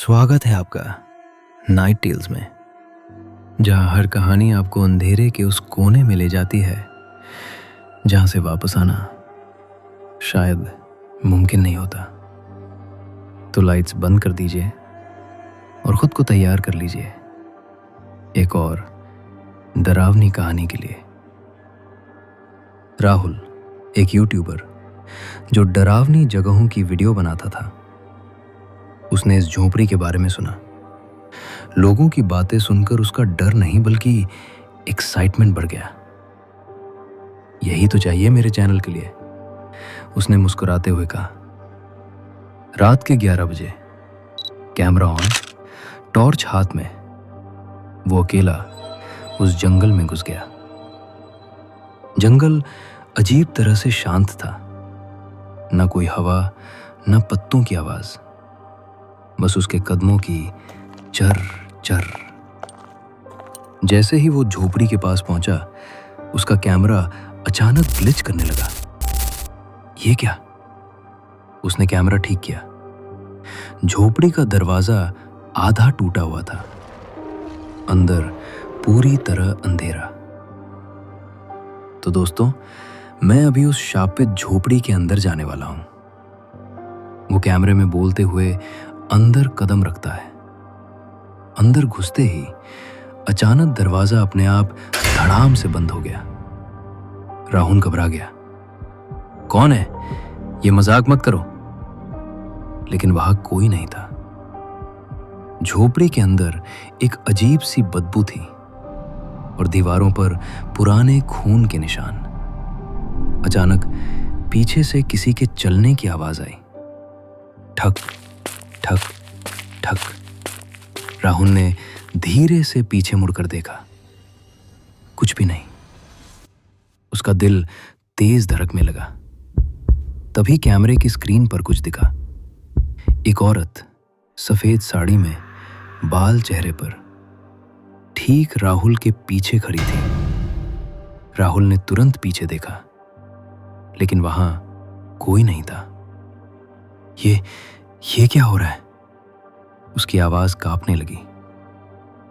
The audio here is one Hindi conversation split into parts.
स्वागत है आपका नाइट टेल्स में, जहां हर कहानी आपको अंधेरे के उस कोने में ले जाती है जहां से वापस आना शायद मुमकिन नहीं होता। तो लाइट्स बंद कर दीजिए और खुद को तैयार कर लीजिए एक और डरावनी कहानी के लिए। राहुल एक यूट्यूबर जो डरावनी जगहों की वीडियो बनाता था, उसने इस झोपड़ी के बारे में सुना। लोगों की बातें सुनकर उसका डर नहीं बल्कि एक्साइटमेंट बढ़ गया। यही तो चाहिए मेरे चैनल के लिए, उसने मुस्कुराते हुए कहा। रात के 11 बजे, कैमरा ऑन, टॉर्च हाथ में, वो अकेला उस जंगल में घुस गया। जंगल अजीब तरह से शांत था, न कोई हवा, न पत्तों की आवाज, बस उसके कदमों की चर चर। जैसे ही वो झोपड़ी के पास पहुंचा, उसका कैमरा अचानक ग्लिच करने लगा। ये क्या? उसने कैमरा ठीक किया। झोपड़ी का दरवाजा आधा टूटा हुआ था, अंदर पूरी तरह अंधेरा। तो दोस्तों, मैं अभी उस शापित झोपड़ी के अंदर जाने वाला हूं। वो कैमरे में बोलते हुए अंदर कदम रखता है। अंदर घुसते ही अचानक दरवाजा अपने आप धड़ाम से बंद हो गया। राहुल घबरा गया। कौन है? ये मजाक मत करो। लेकिन वहां कोई नहीं था। झोपड़ी के अंदर एक अजीब सी बदबू थी और दीवारों पर पुराने खून के निशान। अचानक पीछे से किसी के चलने की आवाज आई। ठक ठक ठक। राहुल ने धीरे से पीछे मुड़कर देखा। कुछ भी नहीं। उसका दिल तेज धड़कने लगा। तभी कैमरे की स्क्रीन पर कुछ दिखा। एक औरत सफेद साड़ी में, बाल चेहरे पर, ठीक राहुल के पीछे खड़ी थी। राहुल ने तुरंत पीछे देखा, लेकिन वहां कोई नहीं था। ये क्या हो रहा है? उसकी आवाज कांपने लगी।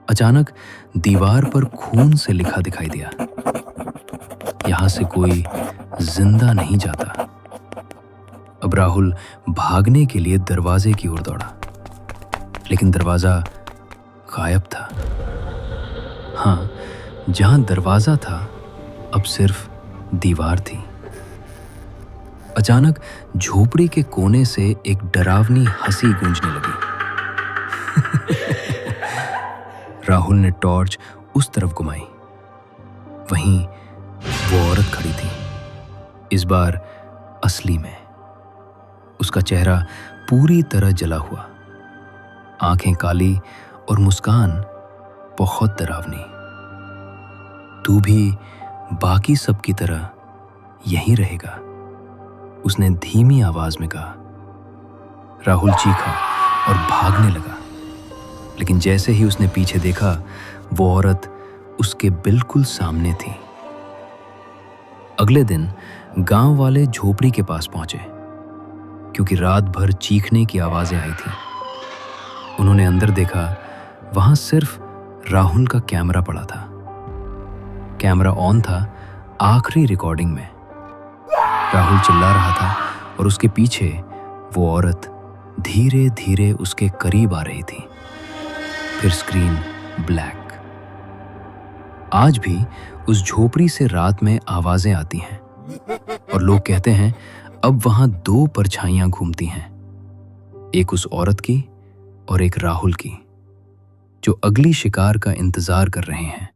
अचानक दीवार पर खून से लिखा दिखाई दिया, यहां से कोई जिंदा नहीं जाता। अब राहुल भागने के लिए दरवाजे की ओर दौड़ा, लेकिन दरवाजा गायब था। हाँ, जहां दरवाजा था अब सिर्फ दीवार थी। अचानक झोपड़ी के कोने से एक डरावनी हंसी गूंजने लगी। राहुल ने टॉर्च उस तरफ घुमाई। वहीं वो औरत खड़ी थी, इस बार असली में। उसका चेहरा पूरी तरह जला हुआ, आंखें काली और मुस्कान बहुत डरावनी। तू भी बाकी सब की तरह यहीं रहेगा, उसने धीमी आवाज में कहा। राहुल चीखा और भागने लगा, लेकिन जैसे ही उसने पीछे देखा, वो औरत उसके बिल्कुल सामने थी। अगले दिन गांव वाले झोपड़ी के पास पहुंचे, क्योंकि रात भर चीखने की आवाजें आई थी। उन्होंने अंदर देखा, वहां सिर्फ राहुल का कैमरा पड़ा था। कैमरा ऑन था आखिरी रिकॉर्डिंग में। राहुल चिल्ला रहा था और उसके पीछे वो औरत धीरे धीरे उसके करीब आ रही थी। फिर स्क्रीन ब्लैक। आज भी उस झोपड़ी से रात में आवाजें आती हैं और लोग कहते हैं अब वहां 2 परछाइयां घूमती हैं, एक उस औरत की और एक राहुल की, जो अगली शिकार का इंतजार कर रहे हैं।